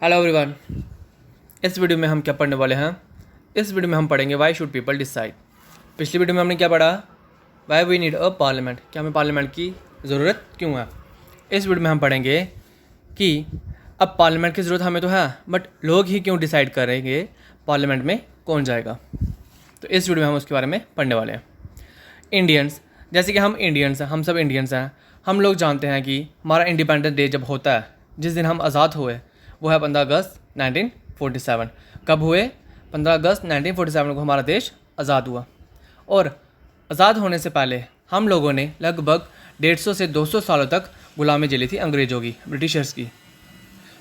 Hello everyone. इस video में हम क्या पढ़ने वाले हैं? इस वीडियो में हम पढ़ेंगे वाई शुड पीपल डिसाइड। पिछली वीडियो में हमने क्या पढ़ा? Why we need a parliament, क्या हमें पार्लियामेंट की ज़रूरत क्यों है। इस वीडियो में हम पढ़ेंगे कि अब पार्लियामेंट की ज़रूरत हमें तो है, बट लोग ही क्यों डिसाइड करेंगे पार्लियामेंट में कौन जाएगा। तो इस वीडियो में हम उसके बारे में पढ़ने वाले हैं। इंडियंस, जैसे कि हम इंडियंस हैं, हम सब इंडियंस हैं। हम लोग जानते हैं कि हमारा इंडिपेंडेंस डे जब होता है, जिस दिन हम आज़ाद हुए, वो है 15 अगस्त 1947। कब हुए? 15 अगस्त 1947 को हमारा देश आज़ाद हुआ। और आज़ाद होने से पहले हम लोगों ने लगभग 150 से 200 सालों तक गुलामी झेली थी अंग्रेज़ों की, ब्रिटिशर्स की।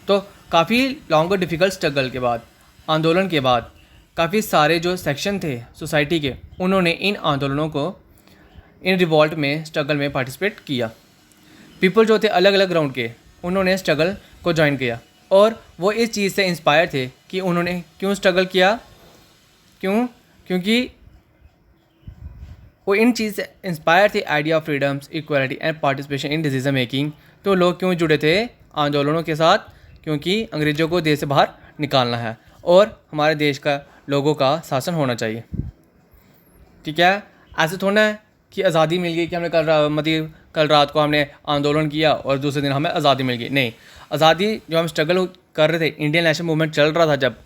तो काफ़ी लॉन्ग और डिफ़िकल्ट स्ट्रगल के बाद, आंदोलन के बाद, काफ़ी सारे जो सेक्शन थे सोसाइटी के, उन्होंने इन आंदोलनों को, इन रिवॉल्ट में, स्ट्रगल में पार्टिसिपेट किया। पीपल जो थे अलग अलग ग्राउंड के, उन्होंने स्ट्रगल को ज्वाइन किया और वो इस चीज़ से इंस्पायर थे कि उन्होंने क्यों स्ट्रगल किया। क्योंकि वो इन चीज़ से इंस्पायर थे, idea of freedoms, equality and participation in decision making. तो लोग क्यों जुड़े थे आंदोलनों के साथ? क्योंकि अंग्रेज़ों को देश से बाहर निकालना है और हमारे देश का लोगों का शासन होना चाहिए। ठीक है, ऐसे थोड़ा है कि आज़ादी मिल गई कि हमने कल रात को हमने आंदोलन किया और दूसरे दिन हमें आज़ादी मिल गई। नहीं, आज़ादी जो हम स्ट्रगल कर रहे थे, इंडियन नेशनल मूवमेंट चल रहा था जब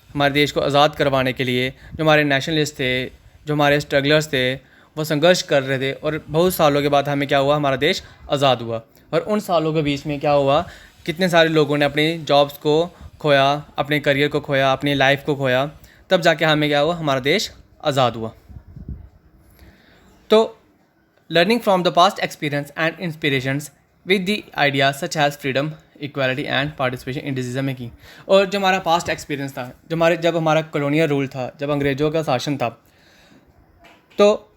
हमारे देश को आज़ाद करवाने के लिए, जो हमारे नेशनलिस्ट थे, जो हमारे स्ट्रगलर्स थे, वो संघर्ष कर रहे थे। और बहुत सालों के बाद हमें क्या हुआ? हमारा देश आज़ाद हुआ। और उन सालों के बीच में क्या हुआ? कितने सारे लोगों ने अपनी जॉब्स को खोया, अपने करियर को खोया, अपनी लाइफ को खोया, तब जाके हमें क्या हुआ? हमारा देश आज़ाद हुआ। तो learning from the past experience and inspirations with the idea such has freedom, equality and participation in decision making. और जो हमारा पास्ट एक्सपीरियंस था, जब हमारा कॉलोनियल रूल था, जब अंग्रेज़ों का शासन था, तो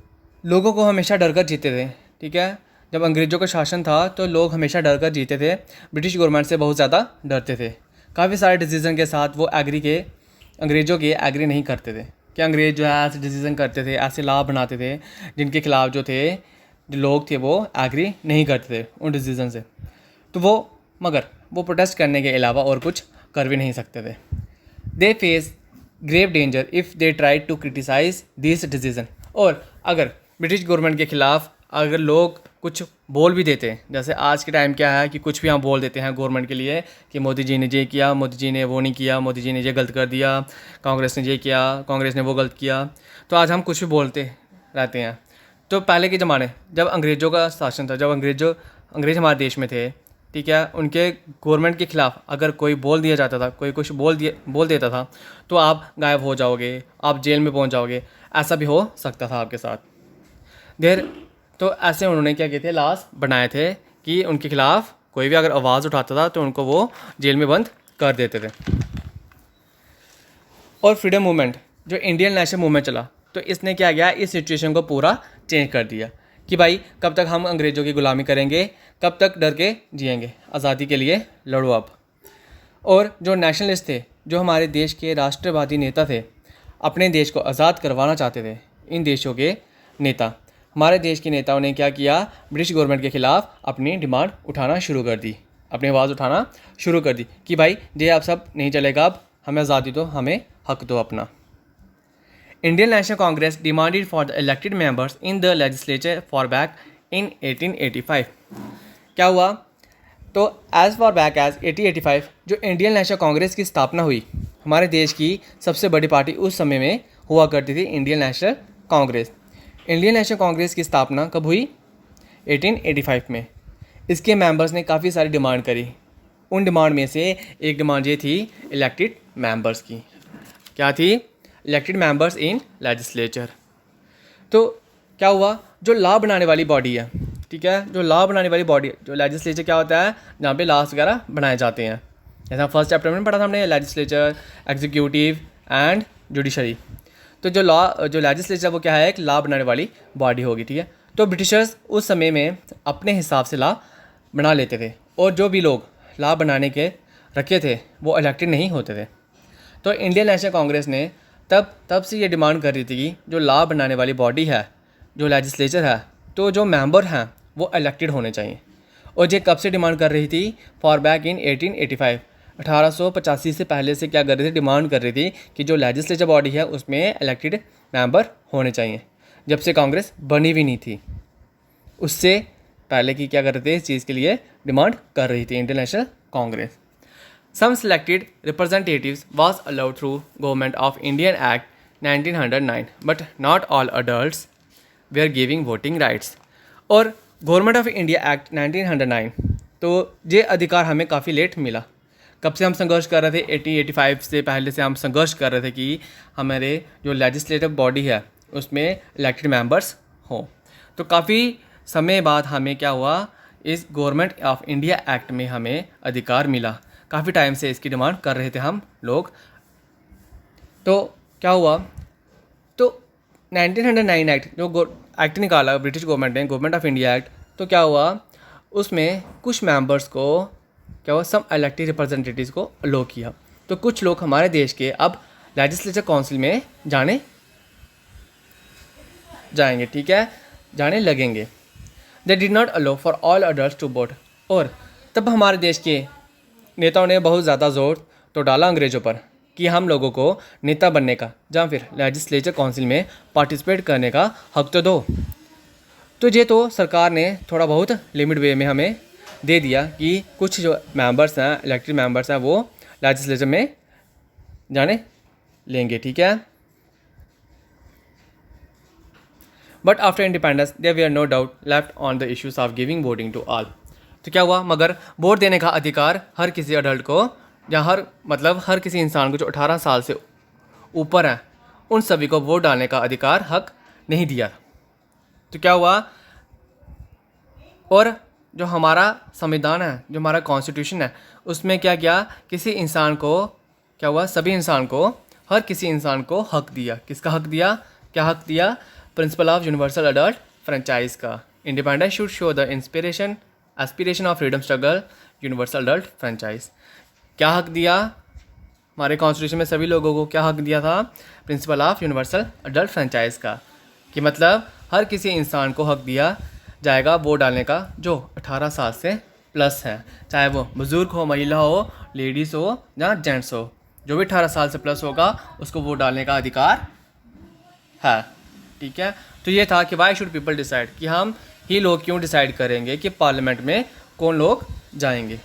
लोगों को हमेशा डर कर जीते थे। ठीक है, जब अंग्रेज़ों का शासन था तो लोग हमेशा डर कर जीते थे, ब्रिटिश गवर्नमेंट से बहुत ज़्यादा डरते थे। काफ़ी सारे डिसीज़न के साथ वो अंग्रेज़ों के एग्री नहीं करते थे कि अंग्रेज़ जो है ऐसे डिसीज़न करते थे, ऐसे लॉ बनाते थे जिनके खिलाफ जो लोग थे वो एग्री नहीं करते थे उन डिसीज़न से। तो मगर वो प्रोटेस्ट करने के अलावा और कुछ कर भी नहीं सकते थे। They face grave danger if they try to criticise this decision. और अगर ब्रिटिश गवर्नमेंट के ख़िलाफ़ अगर लोग कुछ बोल भी देते हैं, जैसे आज के टाइम क्या है कि कुछ भी हम बोल देते हैं गवर्नमेंट के लिए कि मोदी जी ने ये किया, मोदी जी ने वो नहीं किया, मोदी जी ने ये गलत कर दिया, कांग्रेस ने ये किया, कांग्रेस ने वो गलत किया। तो आज हम कुछ भी बोलते रहते हैं। तो पहले के ज़माने जब अंग्रेज़ों का शासन था, जब अंग्रेज़ हमारे देश में थे, ठीक है, उनके गवर्नमेंट के ख़िलाफ़ अगर कोई बोल दिया जाता था, कोई कुछ बोल देता था, तो आप गायब हो जाओगे, आप जेल में पहुंच जाओगे। ऐसा भी हो सकता था आपके साथ। तो ऐसे उन्होंने क्या किए थे? लॉज बनाए थे कि उनके खिलाफ़ कोई भी अगर आवाज़ उठाता था तो उनको वो जेल में बंद कर देते थे। और फ्रीडम मूवमेंट, जो इंडियन नेशनल मूवमेंट चला, तो इसने क्या किया? इस सिचुएशन को पूरा चेंज कर दिया कि भाई कब तक हम अंग्रेज़ों की गुलामी करेंगे, कब तक डर के जिएंगे, आज़ादी के लिए लड़ो अब। और जो नेशनलिस्ट थे, जो हमारे देश के राष्ट्रवादी नेता थे, अपने देश को आज़ाद करवाना चाहते थे, इन देशों के नेता, हमारे देश के नेताओं ने क्या किया? ब्रिटिश गवर्नमेंट के ख़िलाफ़ अपनी डिमांड उठाना शुरू कर दी, अपनी आवाज़ उठाना शुरू कर दी कि भाई ये आप सब नहीं चलेगा, अब हमें आज़ादी दो, हमें हक दो अपना। Indian national Congress demanded for the elected members in the legislature for back in 1885। क्या हुआ? तो एज़ फॉर बैक एज 1885 जो इंडियन नेशनल कांग्रेस की स्थापना हुई, हमारे देश की सबसे बड़ी पार्टी उस समय में हुआ करती थी Indian national Congress. Indian national Congress की स्थापना कब हुई? 1885 में। इसके मेंबर्स ने काफ़ी सारी डिमांड करी। उन डिमांड में से एक डिमांड ये थी इलेक्टेड मेंबर्स की। क्या थी? Elected members in legislature. तो क्या हुआ? जो लॉ बनाने वाली बॉडी है, ठीक है, जो लॉ बनाने वाली बॉडी, जो लेजिस्लेचर क्या होता है? जहाँ पे लॉस वगैरह बनाए जाते हैं। जैसा फर्स्ट चैप्टर में पढ़ा था हमने, लेजिस्लेचर, एग्जीक्यूटिव एंड जुडिशरी। तो जो लेजिस्लेचर वो क्या है? एक लॉ बनाने वाली बॉडी होगी। ठीक है, तो ब्रिटिशर्स उस समय में अपने हिसाब से लॉ बना लेते थे और जो भी लोग लॉ बनाने के रखे थे वो इलेक्टेड नहीं होते थे। तो इंडियन नेशनल कांग्रेस ने तब से ये डिमांड कर रही थी कि जो लॉ बनाने वाली बॉडी है, जो लेजिस्लेचर है, तो जो मेंबर हैं वो इलेक्टेड होने चाहिए। और ये कब से डिमांड कर रही थी? फॉर बैक इन 1885, 1885 से पहले से क्या कर रही थी, डिमांड कर रही थी कि जो लेजिस्लेचर बॉडी है उसमें इलेक्टेड मेंबर होने चाहिए, जब से कांग्रेस बनी भी नहीं थी। उससे पहले की क्या कर रहे थे, इस चीज़ के लिए डिमांड कर रही थी international congress. Some selected representatives was allowed through government of Indian act 1909 but not all adults were giving voting rights. और गवर्नमेंट ऑफ इंडिया एक्ट 1909, तो ये अधिकार हमें काफ़ी लेट मिला। कब से हम संघर्ष कर रहे थे, 1885 से पहले से हम संघर्ष कर रहे थे कि हमारे जो लेजिस्लेटिव बॉडी है उसमें इलेक्टेड मेंबर्स हों। तो काफ़ी समय बाद हमें क्या हुआ, इस गवर्नमेंट ऑफ इंडिया एक्ट में हमें अधिकार मिला। काफ़ी टाइम से इसकी डिमांड कर रहे थे हम लोग। तो क्या हुआ, तो 1909 एक्ट जो एक्ट निकाला ब्रिटिश गवर्नमेंट ने, गवर्नमेंट ऑफ इंडिया एक्ट, तो क्या हुआ उसमें कुछ मेंबर्स को क्या हुआ, सम इलेक्टेड रिप्रेजेंटेटिव्स को अलो किया। तो कुछ लोग हमारे देश के अब लेजिस्लेचर काउंसिल में जाएंगे, ठीक है, जाने लगेंगे। They did not allow for all adults to vote. और तब हमारे देश के नेताओं ने बहुत ज़्यादा जोर तो डाला अंग्रेज़ों पर कि हम लोगों को नेता बनने का या फिर लेजिस्लेचर काउंसिल में पार्टिसिपेट करने का हक तो दो। तो ये तो सरकार ने थोड़ा बहुत लिमिट वे में हमें दे दिया कि कुछ जो मेंबर्स हैं, इलेक्टेड मेंबर्स हैं, वो लेजिस्लेचर में जाने लेंगे, ठीक है। But after independence there were no doubt left on the issues of giving voting to all. तो क्या हुआ, मगर वोट देने का अधिकार हर किसी अडल्ट को, या हर किसी इंसान को जो 18 साल से ऊपर है, उन सभी को वोट डालने का अधिकार, हक नहीं दिया। तो क्या हुआ, और जो हमारा संविधान है, जो हमारा कॉन्स्टिट्यूशन है, उसमें क्या किया, किसी इंसान को क्या हुआ, सभी इंसान को, हर किसी इंसान को हक दिया। किसका हक दिया, क्या हक दिया, principle of universal adult franchise का। Independence should show the aspiration of freedom struggle, universal adult franchise. क्या हक दिया, हमारे कॉन्स्टिट्यूशन में सभी लोगों को क्या हक दिया था, principal of universal adult franchise का, कि मतलब हर किसी इंसान को हक दिया जाएगा वोट डालने का जो 18 साल से प्लस है, चाहे वो बुज़ुर्ग हो, महिला हो, लेडीज़ हो या जेंट्स हो, जो भी 18 साल से प्लस होगा उसको वोट डालने का अधिकार है, ठीक है। तो ये था कि वाई शुड पीपल डिसाइड, कि हम ही लोग क्यों डिसाइड करेंगे कि पार्लियामेंट में कौन लोग जाएंगे।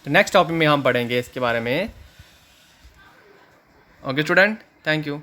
तो नेक्स्ट टॉपिक में हम पढ़ेंगे इसके बारे में। Okay student, thank you.